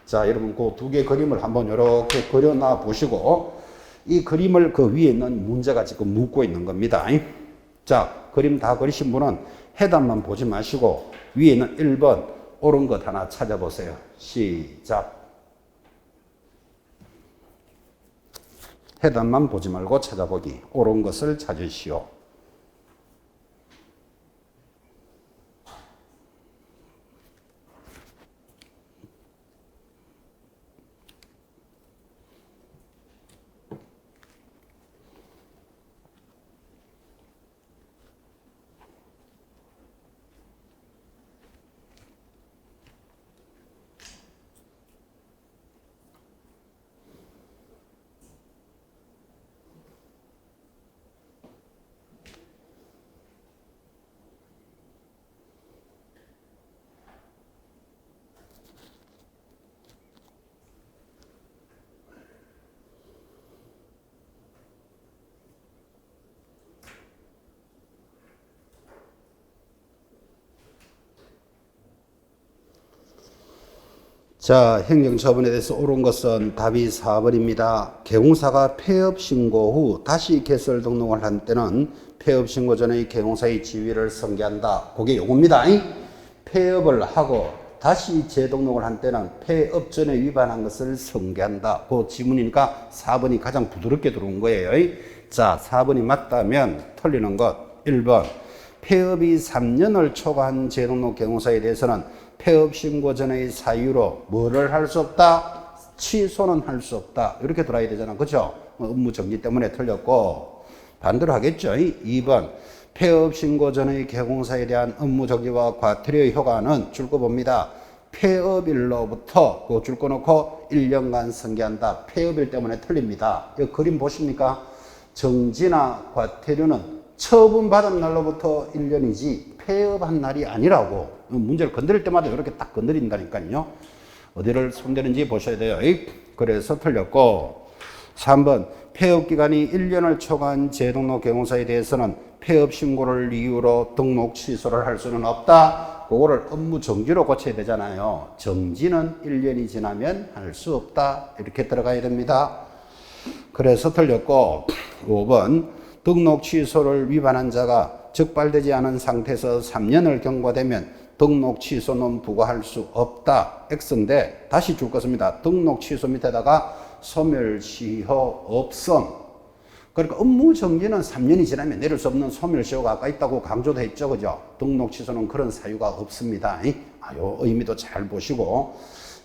자, 여러분 그 두 개 그림을 한번 이렇게 그려놔 보시고 이 그림을 그 위에 있는 문제가 지금 묻고 있는 겁니다. 자, 그림 다 그리신 분은 해답만 보지 마시고 위에 있는 1번 옳은 것 하나 찾아보세요. 시작. 해답만 보지 말고 찾아보기. 옳은 것을 찾으시오. 자, 행정처분에 대해서 옳은 것은 답이 4번입니다. 개공사가 폐업 신고 후 다시 개설 등록을 한 때는 폐업 신고 전의 개공사의 지위를 승계한다. 그게 요겁니다. 폐업을 하고 다시 재등록을 한 때는 폐업 전에 위반한 것을 승계한다. 그 지문이니까 4번이 가장 부드럽게 들어온 거예요. 자, 4번이 맞다면 틀리는 것 1번. 폐업이 3년을 초과한 재등록 개공사에 대해서는 폐업 신고 전의 사유로 뭐를 할 수 없다? 취소는 할 수 없다. 이렇게 들어야 되잖아. 그죠? 업무 정지 때문에 틀렸고, 반대로 하겠죠. 2번. 폐업 신고 전의 개공사에 대한 업무 정지와 과태료의 효과는 줄 거 봅니다. 폐업일로부터 그 줄 거 놓고 1년간 승계한다. 폐업일 때문에 틀립니다. 이 그림 보십니까? 정지나 과태료는 처분받은 날로부터 1년이지 폐업한 날이 아니라고. 문제를 건드릴 때마다 이렇게 딱 건드린다니까요. 어디를 손대는지 보셔야 돼요. 그래서 틀렸고, 3번 폐업 기간이 1년을 초과한 재등록 개공사에 대해서는 폐업 신고를 이유로 등록 취소를 할 수는 없다. 그거를 업무 정지로 고쳐야 되잖아요. 정지는 1년이 지나면 할 수 없다. 이렇게 들어가야 됩니다. 그래서 틀렸고, 5번 등록 취소를 위반한 자가 적발되지 않은 상태에서 3년을 경과되면 등록 취소는 부과할 수 없다. X인데 다시 줄 것입니다. 등록 취소 밑에다가 소멸시효 없음. 그러니까 업무 정지는 3년이 지나면 내릴 수 없는 소멸시효가 아까 있다고 강조도 했죠. 그죠? 등록 취소는 그런 사유가 없습니다. 요 의미도 잘 보시고.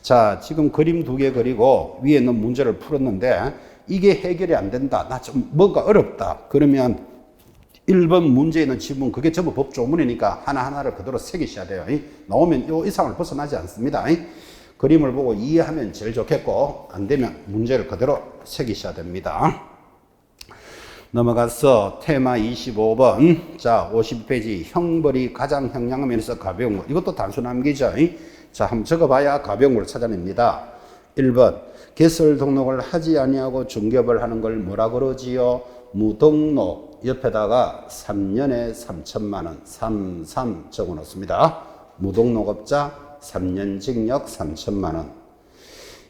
자, 지금 그림 2개 그리고 위에 있는 문제를 풀었는데 이게 해결이 안 된다. 나 좀 뭔가 어렵다. 그러면 1번 문제에 있는 지문, 그게 전부 법조문이니까 하나하나를 그대로 새기셔야 돼요. 나오면 요 이상을 벗어나지 않습니다. 그림을 보고 이해하면 제일 좋겠고, 안 되면 문제를 그대로 새기셔야 됩니다. 넘어가서 테마 25번. 자, 50페이지. 형벌이 가장 형량한 면에서 가벼운 것. 이것도 단순함기죠. 자, 한번 적어봐야 가벼운 걸 찾아냅니다. 1번. 개설 등록을 하지 아니하고 중개업을 하는 걸 뭐라 그러지요? 무등록. 옆에다가 3년에 3천만 원, 33 적어 놓습니다. 무등록업자 3년 징역 3천만 원.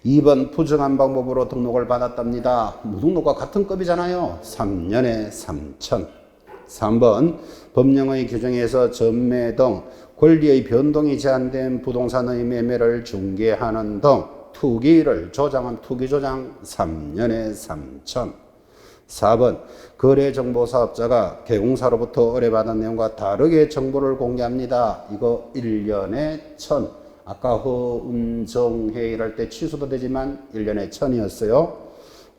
2번 부정한 방법으로 등록을 받았답니다. 무등록과 같은 급이잖아요. 3년에 3천. 3번 법령의 규정에서 전매 등 권리의 변동이 제한된 부동산의 매매를 중개하는 등 투기를 조장한 투기조장 3년에 3천. 4번 거래정보사업자가 개공사로부터 의뢰받은 내용과 다르게 정보를 공개합니다. 이거 1년에 1,000. 아까 허은정회의를 할 때 취소도 되지만 1년에 1,000이었어요.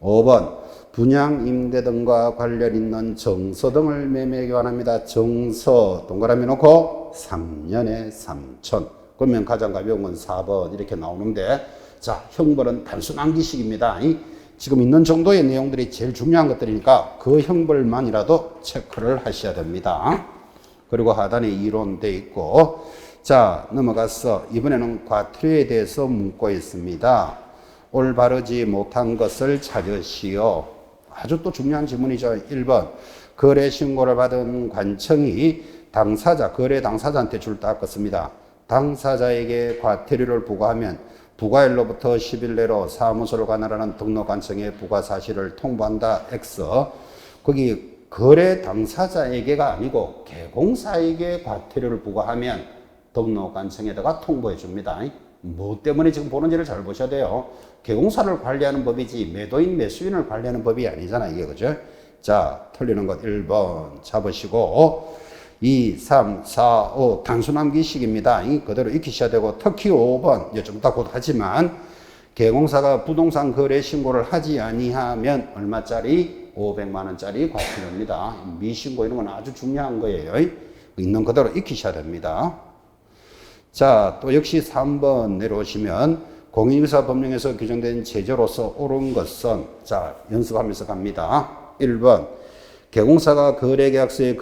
5번 분양, 임대 등과 관련 있는 정서 등을 매매 교환합니다. 정서 동그라미 놓고 3년에 3,000. 그러면 가장 가벼운 건 4번 이렇게 나오는데, 자, 형벌은 단순 암기식입니다. 지금 있는 정도의 내용들이 제일 중요한 것들이니까 그 형벌만이라도 체크를 하셔야 됩니다. 그리고 하단에 이론 돼 있고, 자, 넘어가서 이번에는 과태료에 대해서 묻고 있습니다. 올바르지 못한 것을 찾으시오. 아주 또 중요한 질문이죠. 1번 거래 신고를 받은 관청이 당사자, 거래 당사자한테 줄 닦았습니다. 당사자에게 과태료를 부과하면 부과일로부터 10일 내로 사무소를 관할하는 등록관청에 부과 사실을 통보한다. X. 거기 거래 당사자에게가 아니고 개공사에게 과태료를 부과하면 등록관청에다가 통보해 줍니다. 뭐 때문에 지금 보는지를 잘 보셔야 돼요. 개공사를 관리하는 법이지 매도인 매수인을 관리하는 법이 아니잖아 이게. 그죠? 자, 틀리는 것 1번 잡으시고 2, 3, 4, 5 단순 암기식입니다. 그대로 익히셔야 되고, 특히 5번 이제 좀 이따 곧 하지만 개공사가 부동산 거래 신고를 하지 아니하면 얼마짜리? 500만 원짜리 과태료입니다. 미신고 이런 건 아주 중요한 거예요. 있는 그대로 익히셔야 됩니다. 자, 또 역시 3번 내려오시면 공인중개사 법령에서 규정된 제재로서 옳은 것은, 자, 연습하면서 갑니다. 1번 개공사가 거래계약서의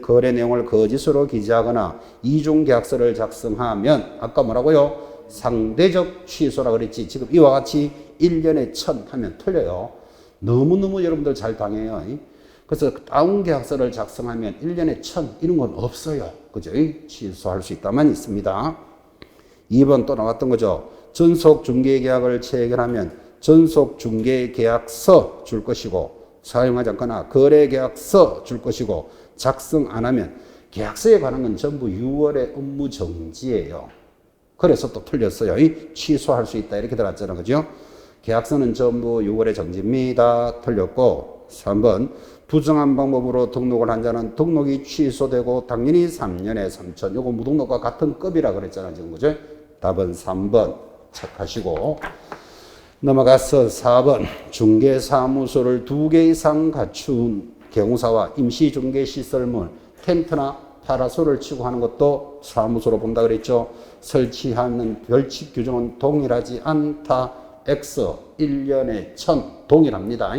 거래 내용을 거짓으로 기재하거나 이중계약서를 작성하면, 아까 뭐라고요? 상대적 취소라 그랬지. 지금 이와 같이 1년에 1,000 하면 틀려요. 너무너무 여러분들 잘 당해요. 그래서 다운계약서를 작성하면 1년에 1,000 이런 건 없어요. 그죠? 취소할 수 있다만 있습니다. 2번 또 나왔던 거죠. 전속중개계약을 체결하면 전속중개계약서 줄 것이고 사용하지 않거나 거래계약서 줄 것이고 작성 안 하면 계약서에 관한 건 전부 6월의 업무 정지예요. 그래서 또 틀렸어요. 취소할 수 있다 이렇게 들어갔잖아요. 그죠? 계약서는 전부 6월의 정지입니다. 틀렸고 3번 부정한 방법으로 등록을 한 자는 등록이 취소되고 당연히 3년에 3천. 요거 무등록과 같은 급이라 그랬잖아요. 지금 그죠? 답은 3번 체크하시고 넘어가서 4번 중개사무소를 2개 이상 갖춘 개공사와 임시중개시설물 텐트나 파라솔을 치고 하는 것도 사무소로 본다 그랬죠. 설치하는 벌칙 규정은 동일하지 않다. X 1년에 1000 동일합니다.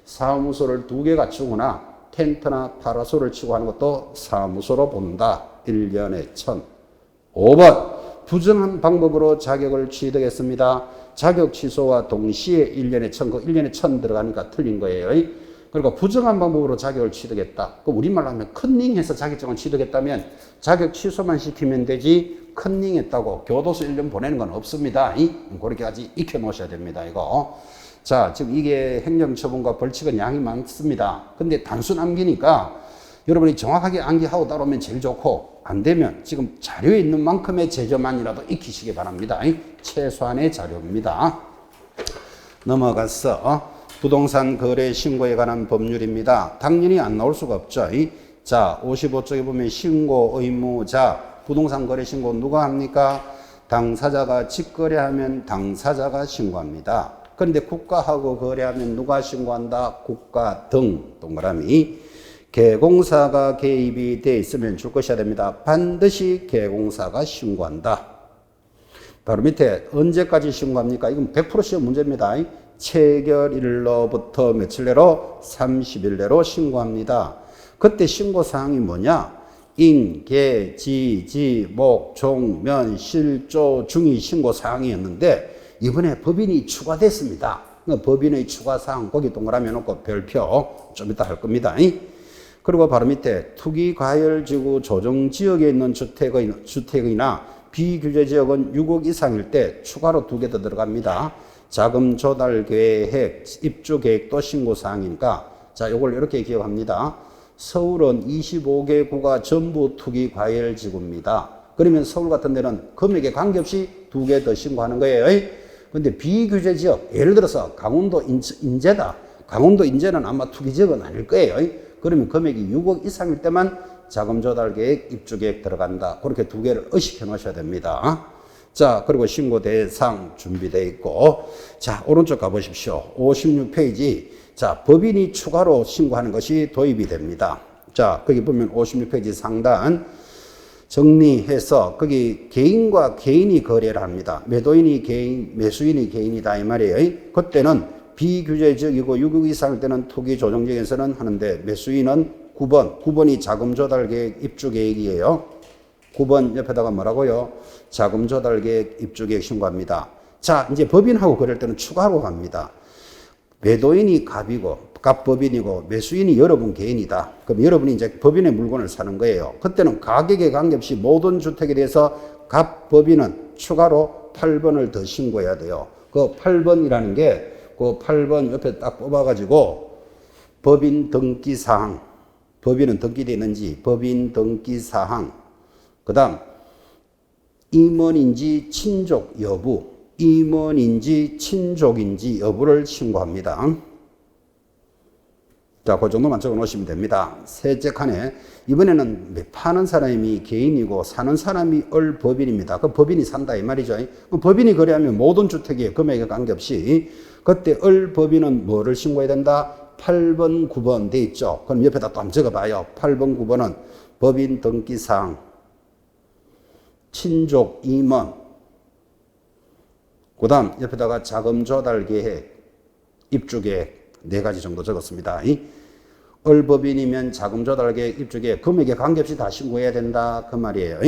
사무소를 2개 갖추거나 텐트나 파라솔을 치고 하는 것도 사무소로 본다. 1년에 1000. 5번 부정한 방법으로 자격을 취득했습니다. 자격 취소와 동시에 1년에 1000, 1년에 1000 들어가니까 틀린 거예요. 그리고 부정한 방법으로 자격을 취득했다. 그 우리말로 하면 컨닝해서 자격증을 취득했다면 자격 취소만 시키면 되지 컨닝했다고 교도소 1년 보내는 건 없습니다. 그렇게까지 익혀 놓으셔야 됩니다. 이거. 자, 지금 이게 행정처분과 벌칙은 양이 많습니다. 근데 단순 암기니까 여러분이 정확하게 암기하고 따라오면 제일 좋고 안 되면 지금 자료에 있는 만큼의 제조만이라도 익히시기 바랍니다. 최소한의 자료입니다. 넘어가서 부동산 거래 신고에 관한 법률입니다. 당연히 안 나올 수가 없죠. 자, 55쪽에 보면 신고 의무자 부동산 거래 신고 누가 합니까? 당사자가 직거래하면 당사자가 신고합니다. 그런데 국가하고 거래하면 누가 신고한다? 국가 등 동그라미. 개공사가 개입이 돼 있으면 줄 것이어야 됩니다. 반드시 개공사가 신고한다. 바로 밑에 언제까지 신고합니까? 이건 100% 시험 문제입니다. 체결일로부터 며칠 내로? 30일 내로 신고합니다. 그때 신고사항이 뭐냐? 인, 개, 지, 지, 목, 종, 면, 실, 조, 중이 신고사항이었는데 이번에 법인이 추가됐습니다. 법인의 추가사항 거기 동그라미 놓고 별표 좀 이따 할 겁니다. 그리고 바로 밑에 투기과열지구 조정지역에 있는 주택이나 비규제지역은 6억 이상일 때 추가로 2개 더 들어갑니다. 자금 조달 계획, 입주 계획도 신고사항이니까 자, 요걸 이렇게 기억합니다. 서울은 25개 구가 전부 투기과열지구입니다. 그러면 서울 같은 데는 금액에 관계없이 2개 더 신고하는 거예요. 근데 비규제지역, 예를 들어서 강원도 인제다. 강원도 인제는 아마 투기지역은 아닐 거예요. 그러면 금액이 6억 이상일 때만 자금 조달 계획, 입주 계획 들어간다. 그렇게 2개를 의식해 놓으셔야 됩니다. 자, 그리고 신고 대상 준비되어 있고, 자, 오른쪽 가보십시오. 56페이지. 자, 법인이 추가로 신고하는 것이 도입이 됩니다. 자, 거기 보면 56페이지 상단 정리해서 거기 개인과 개인이 거래를 합니다. 매도인이 개인, 매수인이 개인이다 이 말이에요. 그때는 비규제지역이고 6억 이상일 때는 투기 조정지역에서는 하는데 매수인은 9번이 자금 조달 계획 입주 계획이에요. 9번 옆에다가 뭐라고요? 자금 조달 계획 입주 계획 신고합니다. 자, 이제 법인하고 거래할 때는 추가로 갑니다. 매도인이 갑법인이고 매수인이 여러분 개인이다. 그럼 여러분이 이제 법인의 물건을 사는 거예요. 그때는 가격에 관계없이 모든 주택에 대해서 갑법인은 추가로 8번을 더 신고해야 돼요. 그 8번이라는 게 그 8번 옆에 딱 뽑아가지고 법인 등기사항, 법인은 등기되어 있는지 법인 등기사항, 그 다음 임원인지 친족 여부, 임원인지 친족인지 여부를 신고합니다. 자, 그 정도만 적어 놓으시면 됩니다. 셋째 칸에 이번에는 파는 사람이 개인이고 사는 사람이 법인입니다. 그 법인이 산다 이 말이죠. 그 법인이 거래하면 모든 주택에 금액에 관계없이 그때 법인은 뭐를 신고해야 된다? 8번, 9번 돼 있죠. 그럼 옆에다 또 한번 적어봐요. 8번, 9번은 법인 등기사항, 친족, 임원, 그 다음 옆에다가 자금 조달 계획, 입주 계획 4가지 정도 적었습니다. 을법인이면 자금 조달 계획, 입주 계획 금액에 관계없이 다 신고해야 된다 그 말이에요.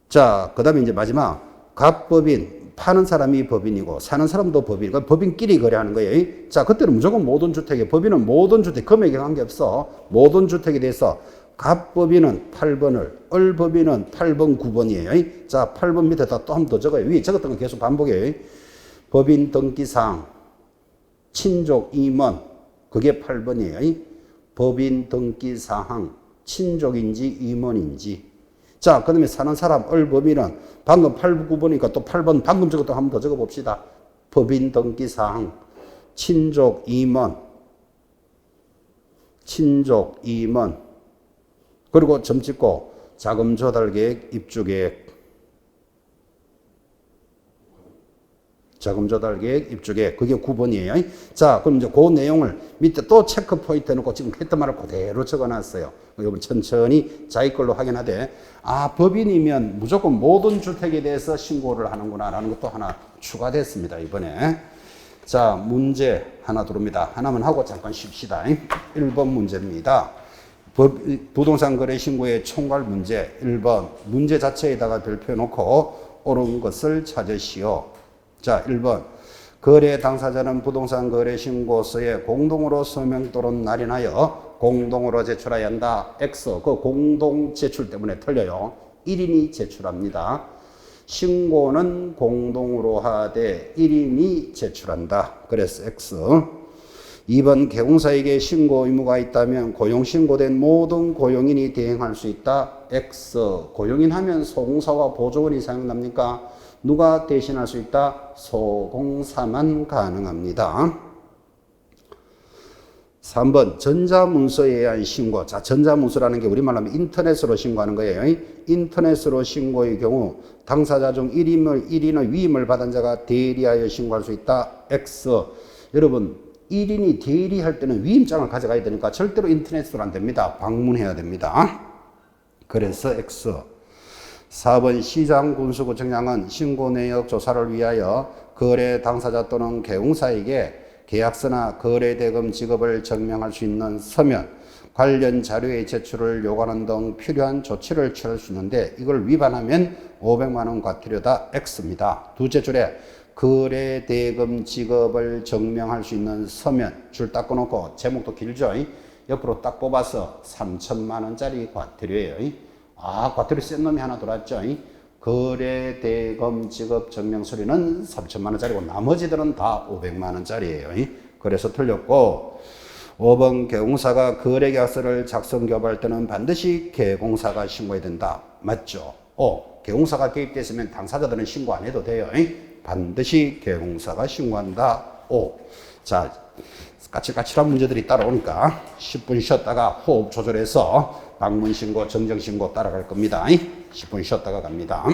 자, 그 다음에 이제 마지막 갑법인, 파는 사람이 법인이고 사는 사람도 법인, 그러니까 법인끼리 거래하는 거예요. 자, 그때는 무조건 모든 주택에, 법인은 모든 주택, 금액에 관계없어 모든 주택에 대해서 갑법인은 8번을, 을법인은 8번, 9번이에요. 자, 8번 밑에다 또 한 번 더 적어요. 위에 적었던 거 계속 반복해요. 법인 등기사항, 친족 임원, 그게 8번이에요. 법인 등기사항, 친족인지 임원인지. 자, 그 다음에 사는 사람, 을법인은 방금 8, 9번이니까 또 8번, 방금 적었던 거 한 번 더 적어봅시다. 법인 등기사항, 친족 임원, 친족 임원, 그리고 점 찍고 자금 조달 계획, 입주 계획. 자금 조달 계획, 입주 계획. 그게 9번이에요. 자, 그럼 이제 그 내용을 밑에 또 체크 포인트 해놓고 지금 했던 말을 그대로 적어 놨어요. 여러분 천천히 자기 걸로 확인하되, 아, 법인이면 무조건 모든 주택에 대해서 신고를 하는구나 라는 것도 하나 추가됐습니다, 이번에. 자, 문제 하나 들어옵니다. 하나만 하고 잠깐 쉽시다. 1번 문제입니다. 부동산 거래 신고의 총괄 문제. 1번 문제 자체에다가 별표 놓고 옳은 것을 찾으시오. 자, 1번 거래 당사자는 부동산 거래 신고서에 공동으로 서명 또는 날인하여 공동으로 제출해야 한다. X. 그 공동 제출 때문에 틀려요. 1인이 제출합니다. 신고는 공동으로 하되 1인이 제출한다. 그래서 X. 2번 개공사에게 신고 의무가 있다면 고용신고된 모든 고용인이 대행할 수 있다. X. 고용인 하면 소공사와 보조원이 사용납니까? 누가 대신할 수 있다? 소공사만 가능합니다. 3번 전자문서에 의한 신고. 자, 전자문서라는 게 우리말로 하면 인터넷으로 신고하는 거예요. 인터넷으로 신고의 경우 당사자 중 1인의 위임을 받은 자가 대리하여 신고할 수 있다. X. 여러분 1인이 대리할 때는 위임장을 가져가야 되니까 절대로 인터넷으로 안 됩니다. 방문해야 됩니다. 그래서 X. 4번 시장군수구청장은 신고 내역 조사를 위하여 거래 당사자 또는 개공사에게 계약서나 거래대금 지급을 증명할 수 있는 서면, 관련 자료의 제출을 요구하는 등 필요한 조치를 취할 수 있는데 이걸 위반하면 500만 원 과태료다. X입니다. 두째 줄에 거래대금 지급을 증명할 수 있는 서면 줄 딱 꺼놓고 제목도 길죠. 옆으로 딱 뽑아서 3천만 원짜리 과태료예요. 아, 과태료 센 놈이 하나 들어왔죠. 거래대금 지급 증명서류는 3천만 원짜리고 나머지들은 다 500만 원짜리예요. 그래서 틀렸고 5번 개공사가 거래계약서를 작성 교부할 때는 반드시 개공사가 신고해야 된다. 맞죠? 개공사가 개입됐으면 당사자들은 신고 안 해도 돼요. 반드시 개공사가 신고한다. 자, 까칠까칠한 문제들이 따라오니까 10분 쉬었다가 호흡 조절해서 방문신고, 정정신고 따라갈 겁니다. 10분 쉬었다가 갑니다.